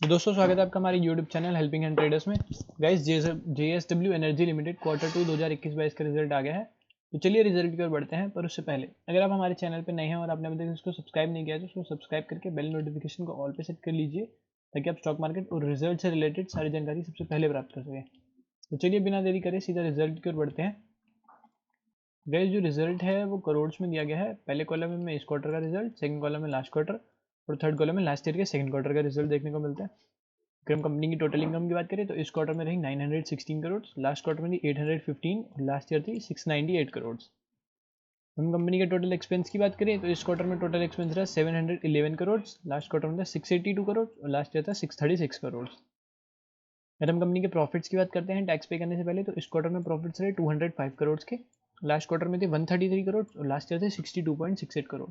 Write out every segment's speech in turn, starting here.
तो दोस्तों स्वागत है आपका हमारे YouTube channel helping and traders में। Guys JSW energy limited Q2 2021-22 का रिजल्ट आ गया है। तो चलिए रिजल्ट की ओर बढ़ते हैं, पर उससे पहले अगर आप हमारे चैनल पर नए हैं और आपने अभी तक इसको सब्सक्राइब नहीं किया है तो उसको सब्सक्राइब करके बेल नोटिफिकेशन को ऑल पे सेट कर लीजिए, ताकि आप स्टॉक मार्केट और रिजल्ट से रिलेटेड सारी जानकारी सबसे पहले प्राप्त कर सकें। तो चलिए बिना देरी करे सीधा रिजल्ट की ओर बढ़ते हैं। गाइस जो रिजल्ट है वो करोड़ में दिया गया है। पहले कॉलम में इस क्वार्टर का रिजल्ट, सेकंड कॉलम में लास्ट क्वार्टर और थर्ड कॉलम में लास्ट ईयर के सेकंड क्वार्टर का रिजल्ट देखने को मिलता है। अगर हम कंपनी की टोटल इनकम की बात करें तो इस क्वार्टर में रही 916 करोड़, लास्ट क्वार्टर में थी 815 और लास्ट ईयर थी 698 करोड़। हम कंपनी के टोटल एक्सपेंस की बात करें तो इस क्वार्टर में टोटल एक्सपेंस रहा 711 करोड़, लास्ट क्वार्टर में था 682 करोड़ और लास्ट ईयर था 636 करोड़। अगर हम कंपनी के प्रॉफिट्स की बात करते हैं टैक्स पे करने से पहले, तो इस क्वार्टर में प्रॉफिट्स रहे 205 करोड़ के, लास्ट क्वार्टर में थे 133 करोड़ और लास्ट ईयर थे 62.68 करोड़।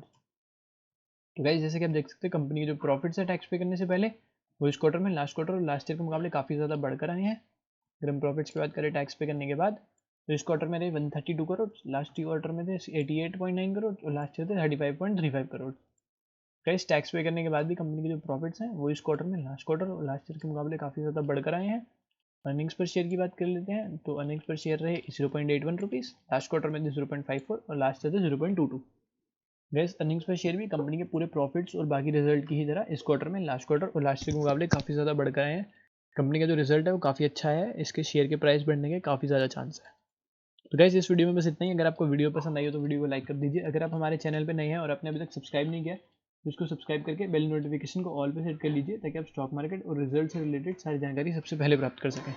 तो गाइस जैसे कि आप देख सकते हैं कंपनी के जो प्रॉफिट्स है टैक्स पे करने से पहले वो इस क्वार्टर में लास्ट क्वार्टर और लास्ट ईयर के मुकाबले काफ़ी ज़्यादा बढ़कर आए हैं। अगर हम प्रॉफिट्स की बात करें टैक्स पे करने के बाद, तो इस क्वार्टर में थे 132 करोड़, लास्ट क्वार्टर में थे 88.9 करोड़ और लास्ट ईयर थे 35.35 करोड़। गाइस टैक्स पे करने के बाद भी कंपनी के जो प्रॉफिट्स हैं वो इस क्वार्टर में लास्ट क्वार्टर और लास्ट ईयर के मुकाबले काफ़ी ज़्यादा बढ़कर आए हैं। अर्निंग्स पर शेयर की बात कर लेते हैं, तो अर्निंग्स पर शेयर रहे 0.81 रुपीज़, लास्ट क्वार्टर में थे 0.54 और लास्ट ईयर थे 0.22। गैस अर्निंग्स पर शेयर भी कंपनी के पूरे प्रॉफिट्स और बाकी रिजल्ट की ही तरह इस क्वार्टर में लास्ट क्वार्टर और लास्ट ईयर के मुकाबले काफ़ी ज़्यादा बढ़कर आए हैं। कंपनी का जो रिजल्ट है वो काफ़ी अच्छा है, इसके शेयर के प्राइस बढ़ने के काफ़ी ज़्यादा चांस है। तो गैस इस वीडियो में बस इतना ही। अगर आपको वीडियो पसंद आई हो तो वीडियो को लाइक कर दीजिए। अगर आप हमारे चैनल पर नए हैं और आपने अभी तक सब्सक्राइब नहीं किया तो उसको सब्सक्राइब करके बेल नोटिफिकेशन को ऑल पे सेट कर लीजिए, ताकि आप स्टॉक मार्केट और रिजल्ट से रिलेटेड सारी जानकारी सबसे पहले प्राप्त कर सकें।